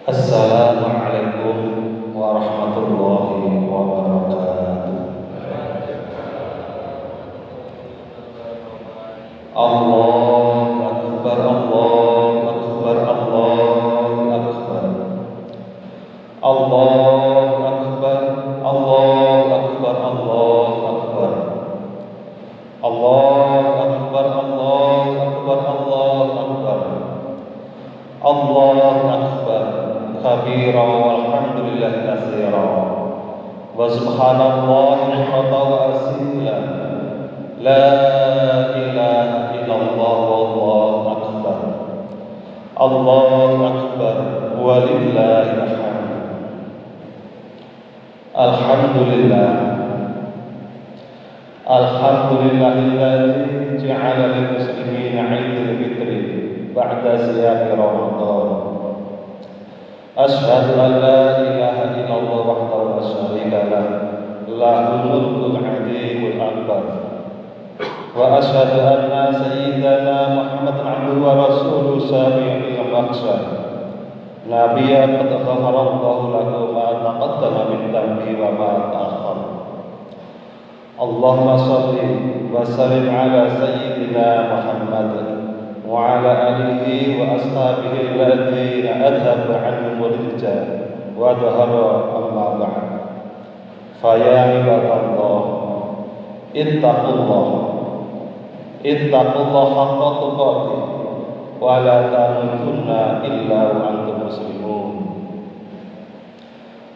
Assalamualaikum warahmatullahi wabarakatuh. Allahu Akbar, Allahu Akbar, Allahu Akbar. Allahu Akbar, Allahu Akbar, Allahu Akbar. Allahu Akbar, Allahu Akbar, Allahu Akbar. Allahu Akbar kabira walhamdulillahi katsira wa subhanallahi bukratan wa asila. La ilaha illallah wallahu akbar. Allahu akbar walillahil hamd. Alhamdulillah. Alhamdulillahilladzi ja'ala lil muslimina 'idul fitri ba'da siyami Ramadan. Asyhadu an la ilaha illallah wahdahu la syarika lah, lahul mulkul 'azimul akbar. Wa asyhadu anna sayyidana Muhammadan 'abduhu wa rasuluhu syafi'ul mahsyar. Nabiyyan qad ghafara Allahu lahu ma taqaddama min dhanbi wa ma ta'akhkhar. Allahumma shalli wa sallim ala sayyidina Muhammad wa ala alihi wa ashabihi alladhina adhaba 'anhum al-rijal wa dhahara amma ba'd. Fa ya ibadallah ittaqullah haqqa tuqatih wa la tamutunna illa wa antum muslimun.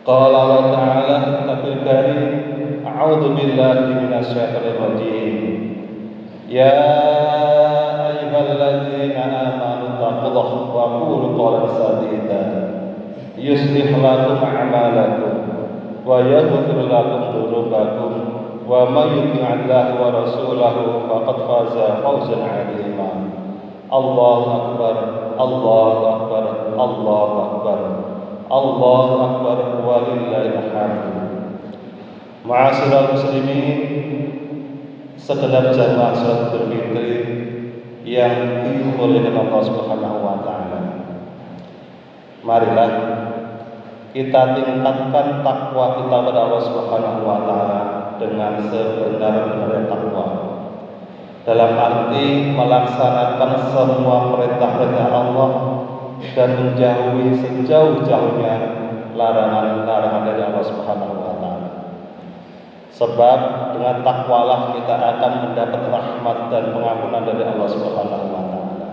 Qala Allah ta'ala fi kitabil karim, a'udzu billahi minasy syaithanir rajim. Ya ayyuhalladzina amanu taqullaha wa qulu qawlan sadida yuslih lakum a'malakum wa yaghfir lakum dhunubakum wa may yuti'illah wa rasulahu faqad faza fawzan 'azima. Allahu akbar, Allahu akbar, Allahu akbar. Allahu akbar walillahil hamd. Ma'asyiral muslimin, segenap jamaah salat Idul Fitri yang dimuliakan Allah Subhanahu wa taala. Marilah kita tingkatkan takwa kita kepada Allah Subhanahu wa taala dengan sebenar-benarnya takwa. Dalam arti melaksanakan semua perintah-perintah Allah dan menjauhi sejauh-jauhnya larangan-larangan dari Allah Subhanahu wa taala. Sebab dengan takwalah kita akan mendapat rahmat dan pengampunan dari Allah Subhanahu wa taala.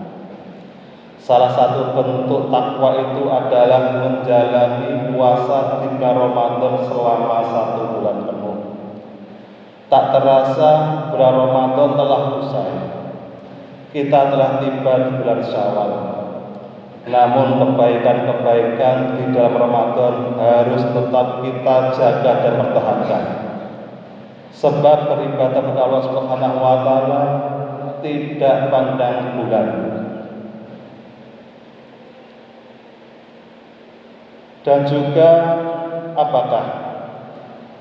Salah satu bentuk takwa itu adalah menjalani puasa 3 Ramadan selama 1 bulan penuh. Tak terasa bulan Ramadan telah usai. Kita telah tiba di bulan Syawal. Namun kebaikan-kebaikan di dalam Ramadan harus tetap kita jaga dan pertahankan. Sebab beribadah kepada Allah Subhanahu wa taala tidak pandang bulan. Dan juga apakah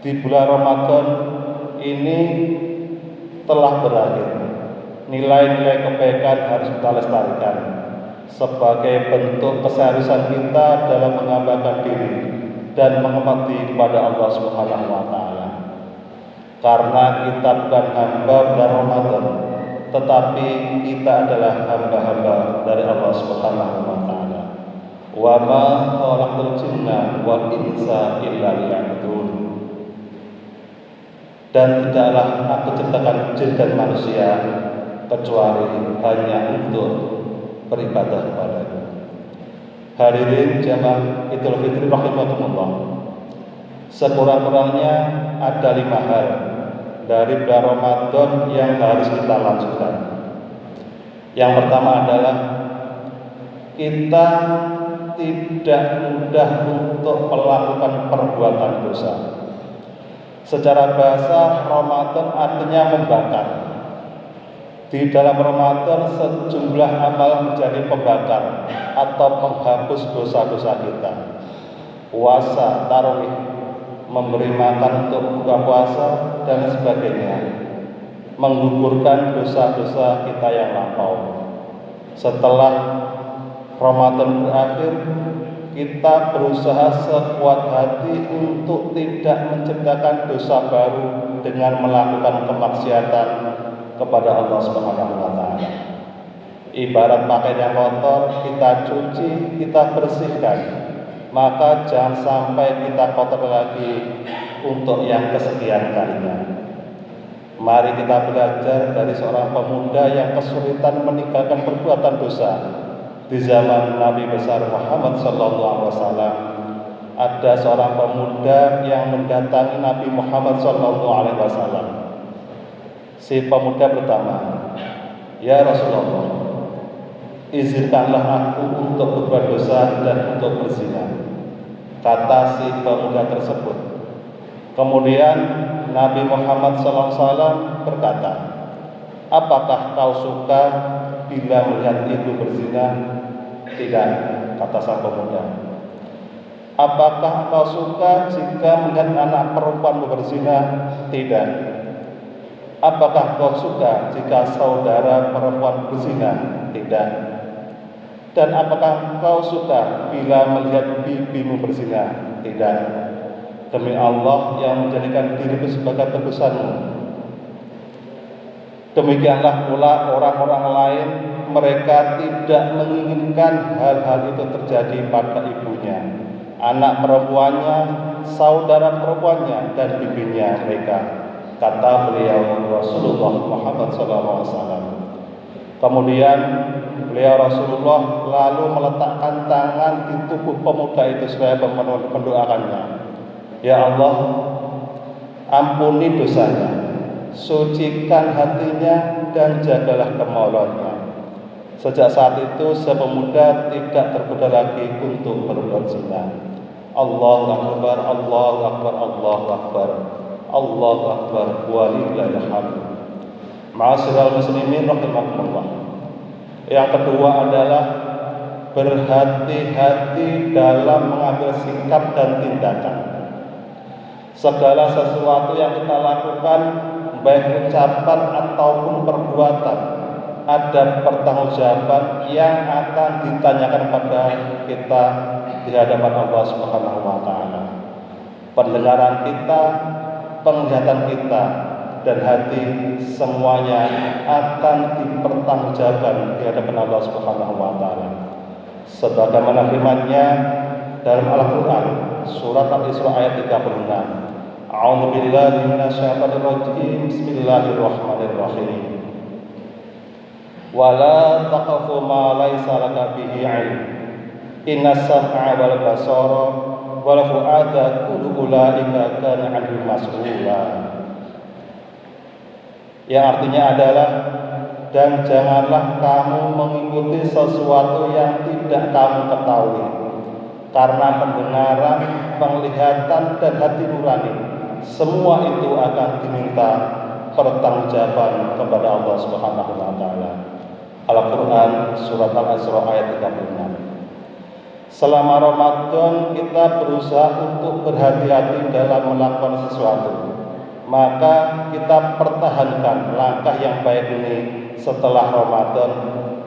di bulan Ramadan ini telah berakhir? Nilai-nilai kebaikan harus kita lestarikan sebagai bentuk keseriusan kita dalam menghambakan diri dan mengabdi kepada Allah Subhanahu wa taala. Karena kita bukan hamba bulan Ramadan, tetapi kita adalah hamba-hamba dari Allah Subhanahu wa taala. Wa ma khalaqtul jinna wal insa illa liya'budun. Dan tidaklah aku ciptakan jin dan manusia kecuali hanya untuk beribadah kepadaku. Hadirin jamaah Idul Fitri rahimakumullah. Sekurang-kurangnya ada 5 hal dari bulan Ramadan yang harus kita lanjutkan. Yang pertama adalah kita tidak mudah untuk melakukan perbuatan dosa. Secara bahasa, Ramadan artinya membakar. Di dalam Ramadan sejumlah amal menjadi pembakar atau penghapus dosa-dosa kita. Puasa, tarawih, memberi makan untuk buka puasa dan sebagainya, menggugurkan dosa-dosa kita yang lampau. Setelah Ramadan berakhir, kita berusaha sekuat hati untuk tidak menciptakan dosa baru dengan melakukan kemaksiatan kepada Allah Subhanahu wa taala. Ibarat pakaian yang kotor, kita cuci, kita bersihkan, maka jangan sampai kita kotor lagi untuk yang kesekian kalinya. Mari kita belajar dari seorang pemuda yang kesulitan meninggalkan perbuatan dosa. Di zaman Nabi besar Muhammad SAW, ada seorang pemuda yang mendatangi Nabi Muhammad SAW. Si pemuda bertanya, "Ya Rasulullah, izinkanlah aku untuk berbuat dosa dan untuk berzina," kata si pemuda tersebut. Kemudian Nabi Muhammad SAW berkata, "Apakah kau suka bila melihat ibu berzina?" "Tidak," kata sang pemuda. "Apakah kau suka jika melihat anak perempuan berzina?" "Tidak." "Apakah kau suka jika saudara perempuan berzina?" "Tidak." "Dan apakah kau suka bila melihat bibimu berzina?" "Tidak." "Demi Allah yang menjadikan diriku sebagai tebusanmu." Demikianlah pula orang-orang lain, mereka tidak menginginkan hal-hal itu terjadi pada ibunya, anak perempuannya, saudara perempuannya, dan bibinya mereka, kata beliau Rasulullah Muhammad SAW. Kemudian beliau Rasulullah lalu meletakkan tangan di tubuh pemuda itu supaya mendoakannya. "Ya Allah, ampuni dosanya, sucikan hatinya, dan jagalah kemaluannya." Sejak saat itu si pemuda tidak tergoda lagi untuk berbuat zina. Allahu Akbar, Allahu Akbar, Allahu Akbar, Allahu Akbar, walillahil hamd. Ma'asyiral muslimin rahimakumullah. Yang kedua adalah berhati-hati dalam mengambil sikap dan tindakan. Segala sesuatu yang kita lakukan, baik ucapan ataupun perbuatan, ada pertanggungjawaban yang akan ditanyakan pada kita di hadapan Allah Subhanahu wa taala. Pendengaran kita, penglihatan kita, dan hati semuanya akan dipertanggungjawabkan di hadapan Allah Subhanahu wa taala. Sebagaimana firman-Nya dalam Al-Qur'an surat Al-Isra ayat 36. A'udzu billahi minasyaitonir rajim. Bismillahirrahmanirrahim. Wala taqfu ma laisa laka bihi 'ilm. Innas sam'a wal basara wal fu'ada kullu ulaika kana 'anhu mas'ula. Yang artinya adalah, dan janganlah kamu mengikuti sesuatu yang tidak kamu ketahui, karena pendengaran, penglihatan, dan hati nurani, semua itu akan diminta pertanggungjawaban kepada Allah Subhanahu wa taala. Al-Qur'an surat Al-Isra ayat 36. Selama Ramadan kita berusaha untuk berhati-hati dalam melakukan sesuatu, maka kita pertahankan langkah yang baik ini setelah Ramadan,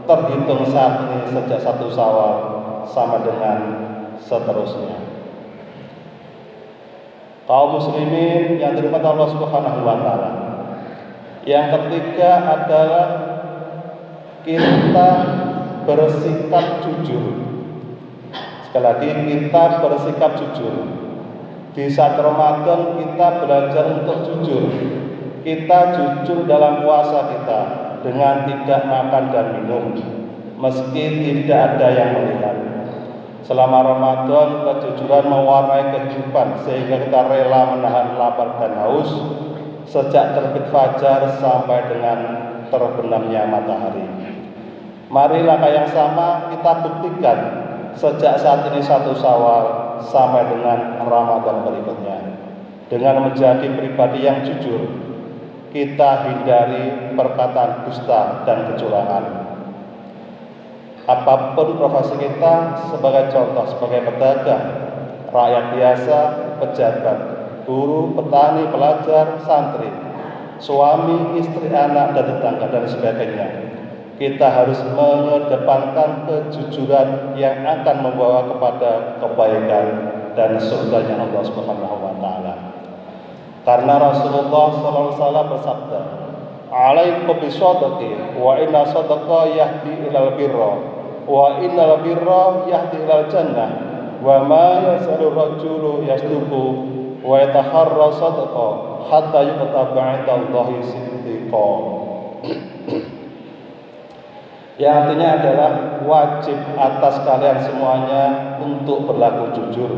terhitung saat ini sejak 1 Syawal sama dengan seterusnya. Kaum muslimin yang dirahmati Allah Subhanahu wa taala. Yang ketiga adalah kita bersikap jujur. Sekali lagi, kita bersikap jujur. Di saat Ramadan kita belajar untuk jujur. Kita jujur dalam puasa kita dengan tidak makan dan minum, meski tidak ada yang melihat. Selama Ramadan, kejujuran mewarnai kehidupan sehingga kita rela menahan lapar dan haus sejak terbit fajar sampai dengan terbenamnya matahari. Mari langkah yang sama kita buktikan sejak saat ini 1 Syawal sampai dengan Ramadan berikutnya. Dengan menjadi pribadi yang jujur, kita hindari perkataan dusta dan kecurangan. Apapun profesi kita, sebagai contoh, sebagai pedagang, rakyat biasa, pejabat, guru, petani, pelajar, santri, suami, istri, anak, dan tetangga, dan sebagainya, kita harus mengedepankan kejujuran yang akan membawa kepada kebaikan dan surganya Allah Subhanahu wa taala. Karena Rasulullah SAW bersabda, "Alaikum bisadaqi wa inna sadaqa yahdi ilal birra wa innal birra yahdi ilal jannah wa ma yasalu rajulu yasduqu wa yataharra sadaqa hatta yuqtaba 'indallahi siddiqa." Yang artinya adalah wajib atas kalian semuanya untuk berlaku jujur,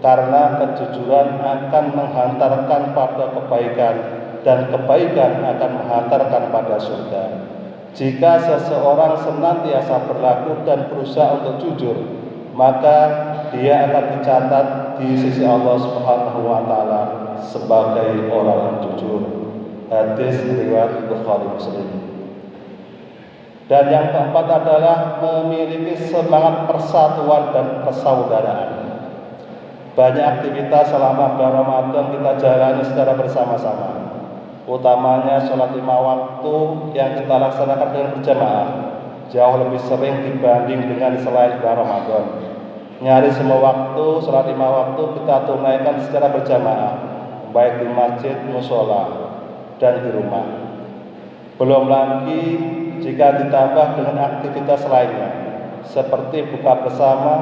karena kejujuran akan menghantarkan pada kebaikan dan kebaikan akan menghantarkan pada surga. Jika seseorang senantiasa berlaku dan berusaha untuk jujur, maka dia akan dicatat di sisi Allah Subhanahu wa taala sebagai orang yang jujur. Hadis riwayat Bukhari Muslim. Dan yang keempat adalah memiliki semangat persatuan dan persaudaraan. Banyak aktivitas selama bulan Ramadan kita jalani secara bersama-sama, utamanya sholat 5 waktu yang kita laksanakan dengan berjamaah jauh lebih sering dibanding dengan selain bulan Ramadan. Nyaris semua waktu sholat 5 waktu kita tunaikan secara berjamaah, baik di masjid, musola, dan di rumah. Belum lagi jika ditambah dengan aktivitas lainnya seperti buka bersama,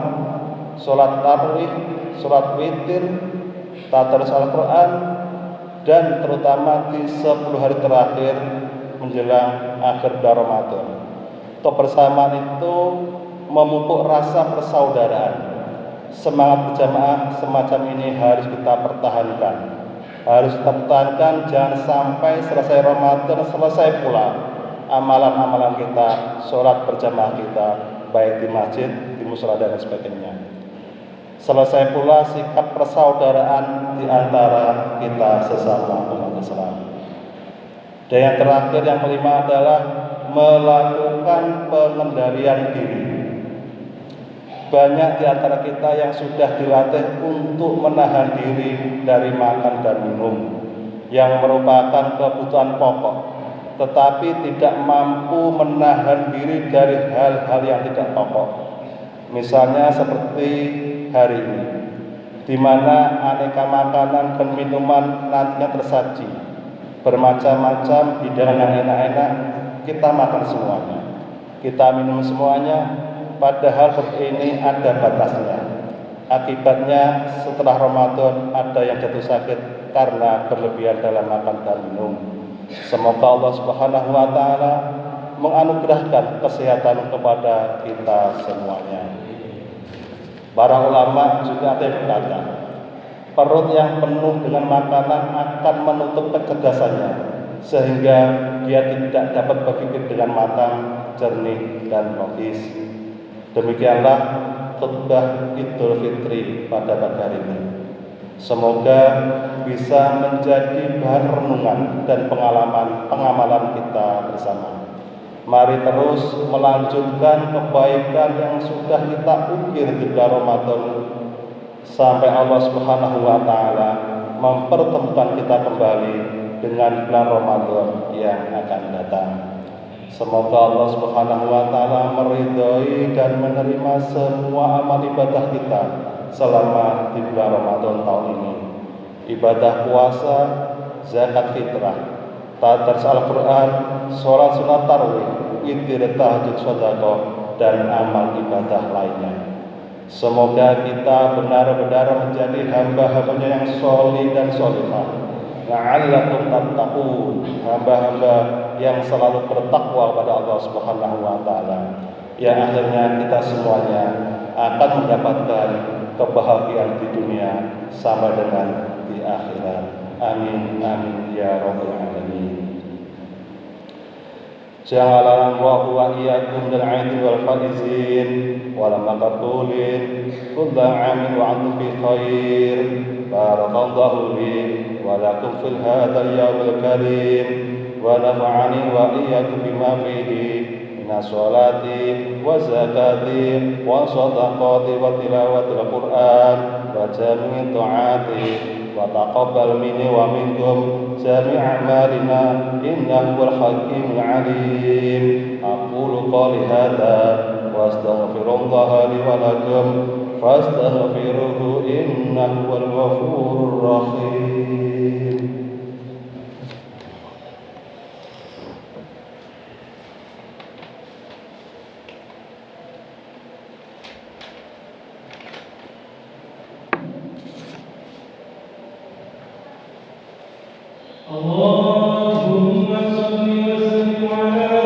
sholat tarawih, sholat witir, tadarus Al-Quran, dan terutama di 10 hari terakhir menjelang akhir bulan Ramadan. Kebersamaan itu memupuk rasa persaudaraan. Semangat berjamaah semacam ini harus kita pertahankan. Harus kita pertahankan, jangan sampai selesai Ramadan selesai pula amalan-amalan kita, sholat berjamaah kita, baik di masjid, di mushola dan sebagainya. Selesai pula sikap persaudaraan di antara kita sesama umat Islam. Dan yang terakhir, yang kelima adalah melakukan pengendalian diri. Banyak di antara kita yang sudah dilatih untuk menahan diri dari makan dan minum yang merupakan kebutuhan pokok, tetapi tidak mampu menahan diri dari hal-hal yang tidak pokok. Misalnya seperti hari ini, di mana aneka makanan dan minuman nantinya tersaji, bermacam-macam hidangan yang enak-enak, kita makan semuanya, kita minum semuanya, padahal seperti ini ada batasnya. Akibatnya setelah Ramadan ada yang jatuh sakit karena berlebihan dalam makan dan minum. Semoga Allah Subhanahu wa taala menganugerahkan kesehatan kepada kita semuanya. Para ulama juga ada yang berkata, perut yang penuh dengan makanan akan menutup kecerdasannya, sehingga dia tidak dapat berpikir dengan matang, jernih, dan logis. Demikianlah khutbah Idul Fitri pada pagi hari ini. Semoga bisa menjadi bahan renungan dan pengamalan kita bersama. Mari terus melanjutkan kebaikan yang sudah kita ukir di bulan Ramadan sampai Allah Subhanahu wa taala mempertemukan kita kembali dengan bulan Ramadan yang akan datang. Semoga Allah Subhanahu wa taala meridhai dan menerima semua amal ibadah kita selama di bulan Ramadan tahun ini. Ibadah puasa, zakat fitrah, tadarus Al-Quran, sholat sunat tarawih, witir, tahajud, sedekah, dan amal ibadah lainnya. Semoga kita benar-benar menjadi hamba-hambanya yang sholih dan sholihah, la'allakum tattaqun, hamba-hamba yang selalu bertakwa kepada Allah Subhanahu wa taala, yang akhirnya kita semuanya akan mendapatkan kebahagiaan di dunia sama dengan di akhirat. Amin amin ya rabbal alamin. Ja'alana Allahu wa iyyakum minal 'aidin wal faizin wal maqbulin kullu 'amin wa antum bi khair. Barakallahu li wa lakum fil hadzal yawmil karim wa nafa'ani wa iyyakum bima fihi minas sholati wa zakati wa shadaqati wa tilawatil Qur'an wa jami'i ta'ati وتقبل مني ومنكم جميع أعمالنا إنه هو الحكيم العليم. أقول قولي هذا وأستغفر الله لي ولكم فاستغفروه إنه هو الغفور الرحيم. اللهم صل وسلم على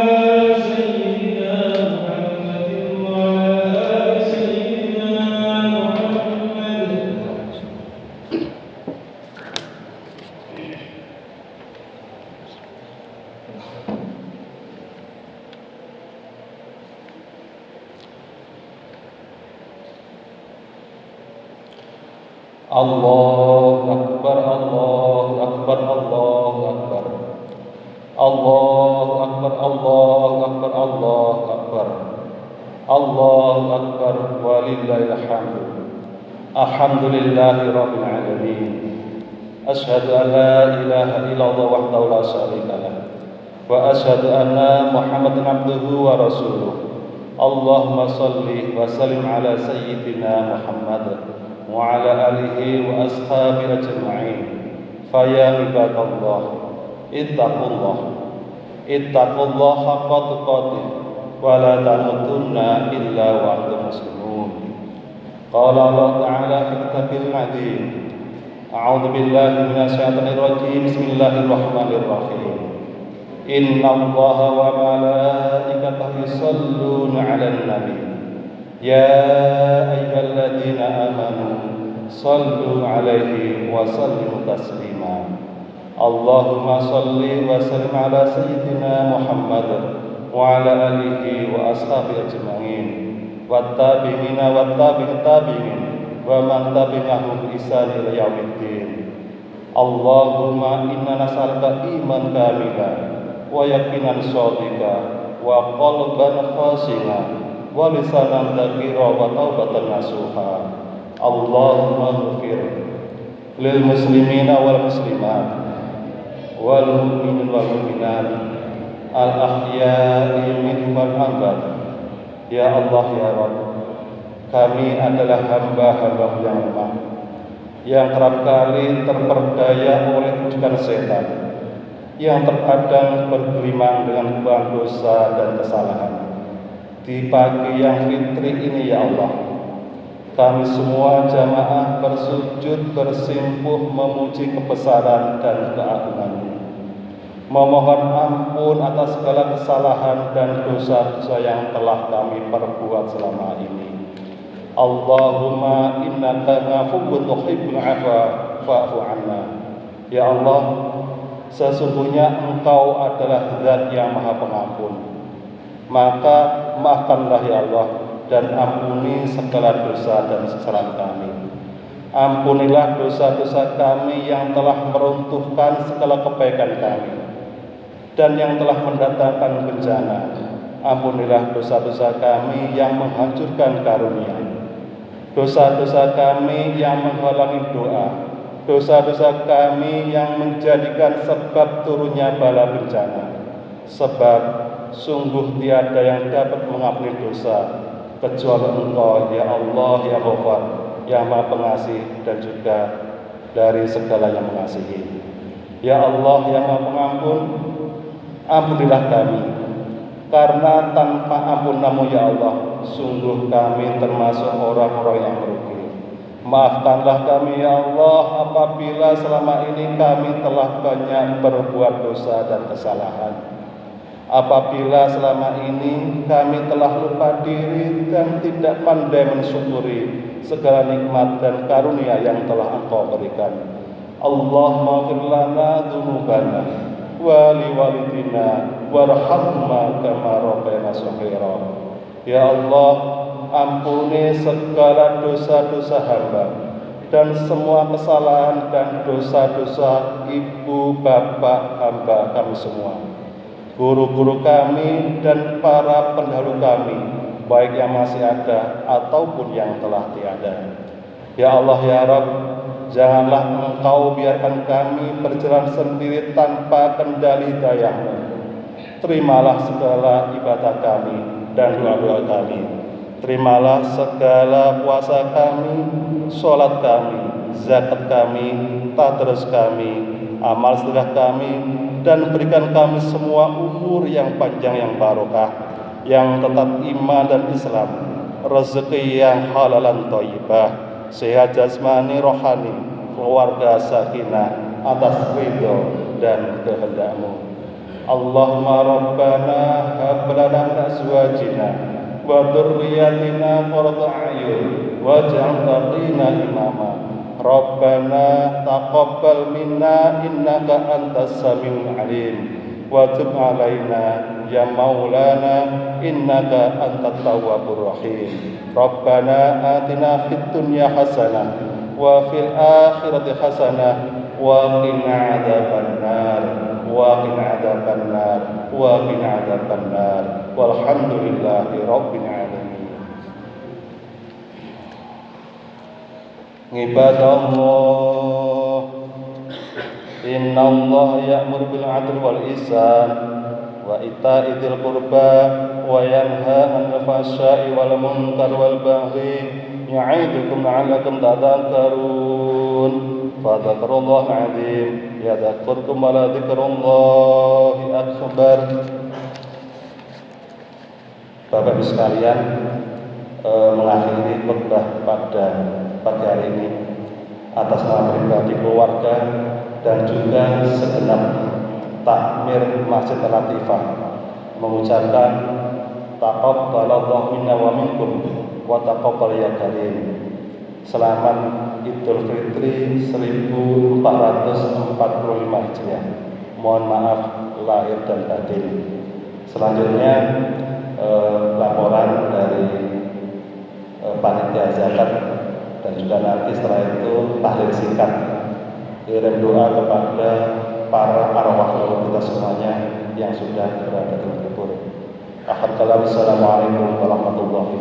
سيدنا محمد وعلى آل سيدنا محمد. Allahu Akbar, Allahu Akbar, Allahu Akbar. Allahu Akbar, Allahu Akbar, Allahu Akbar. Allahu Akbar walillahil hamd. Alhamdulillahi rabbil alamin. Asyhadu an la ilaha illallah wahdahu la syarika lah. Wa asyhadu anna Muhammadan abduhu wa rasuluh. Allahumma shalli wa sallim ala sayyidina Muhammad wa ala alihi wa ashabihi ajma'in. Faya ibadallah, ittaqullah haqqa tuqatih wa la tamutunna illa wa antum muslimun. Qala Allah Ta'ala fi kitabil azim. A'udzu billahi minasy syaithanir rajim. Bismillahirrahmanirrahim. Innallaha wa malaikatahu yusholluna 'alan nabi. Ya ayyuhalladzina amanu sallu 'alaihi wa sallimu taslima. Allahumma shalli wa sallim ala sayyidina Muhammad wa ala alihi wa ashabihi ajma'in wa tabi'ina wa tabi'in wa man tabi'ahum bi ihsan ila yaumiddin. Allahumma inna nas'aluka iman kamila wa yaqinan shadiqa wa qalban khashi'a wa lisanan dzakira wa taubatan nasuha. Allahumma ighfir lil muslimina wal muslimat wal mu'minin wal mu'minat al ahya'i minhum wal amwat. Ya Allah ya Rabb, kami adalah hamba-hamba yang lemah, yang kerap kali terperdaya oleh tujuan setan, yang terkadang bergelimang dengan beban dosa dan kesalahan. Di pagi yang fitri ini ya Allah, kami semua jamaah bersujud bersimpuh memuji kebesaran dan keagungan-Mu, memohon ampun atas segala kesalahan dan dosa-dosa yang telah kami perbuat selama ini. Allahumma innaka ghafurun tuhibbul 'afwa fa'fu 'anna. Ya Allah, sesungguhnya Engkau adalah Zat yang Maha Pengampun. Maka maafkanlah ya Allah dan ampuni segala dosa dan kesalahan kami. Ampunilah dosa-dosa kami yang telah meruntuhkan segala kebaikan kami dan yang telah mendatangkan bencana. Ampunilah dosa-dosa kami yang menghancurkan karunia, dosa-dosa kami yang menghalangi doa, dosa-dosa kami yang menjadikan sebab turunnya bala bencana. Sebab sungguh tiada yang dapat mengampuni dosa kecuali Engkau ya Allah ya Ghafar, yang Maha Pengasih dan juga dari segala yang mengasihi. Ya Allah yang Maha Pengampun, ampunilah kami, karena tanpa ampun-Mu ya Allah, sungguh kami termasuk orang-orang yang merugi. Maafkanlah kami ya Allah apabila selama ini kami telah banyak berbuat dosa dan kesalahan. Apabila selama ini kami telah lupa diri dan tidak pandai mensyukuri segala nikmat dan karunia yang telah Engkau berikan. Allahumma ighfir lana dzunubana wa liwalidina warhamna kama rabbayana shaghira. Ya Allah, ampuni segala dosa-dosa hamba dan semua kesalahan dan dosa-dosa ibu bapak hamba kami semua, guru-guru kami dan para pendahulu kami, baik yang masih ada ataupun yang telah tiada. Ya Allah ya Rabb, Janganlah Engkau biarkan kami berjalan sendiri tanpa kendali daya-Mu. Terimalah segala ibadah kami dan doa-doa kami. Terimalah segala puasa kami, sholat kami, zakat kami, tadarus kami, amal sedekah kami, dan berikan kami semua umur yang panjang yang barokah, yang tetap iman dan Islam, rezeki yang halal dan thayyibah, sehat jasmani rohani, keluarga sakinah atas ridho dan kehendak-Mu. Allahumma rabbana hab lana min azwajina wa dzurriyyatina qurrata a'yun waj'al qina imama. Rabbana taqabbal minna innaka antas samiul alim wa tub alaina ya maulana innaka antat tawwabur rahim. Rabbana atina fid dunya hasanah wa fil akhirati hasanah wa qina adzabannar wa qina adzabannar wa qina adzabannar walhamdulillahi rabbil alamin. Ibadallah, inna Allah ya'mur bil 'adli wal ihsan wa ita'i dzil qurba wa yanha 'anil fahsya'i wal munkar wal baghi ya'idukum la'allakum tadhakkarun. Fadzakarullah 'azim yadhkurkum wa la dzikrullahi akbar. Bapak Ibu sekalian, mengakhiri khutbah pada pagi hari ini atas nama pribadi keluarga dan juga segenap takmir Masjid Al-Latifah mengucapkan taqabbalallahu minna wa minkum wa taqabbal ya karim. Selamat Idul Fitri 1445 Hijriah. Mohon maaf lahir dan batin. Selanjutnya laporan dari panitia zakat dan juga nanti setelah itu tahlil singkat, kirim doa kepada para arwah leluhur kita semuanya yang sudah berada di kubur. Assalamualaikum warahmatullahi wabarakatuh.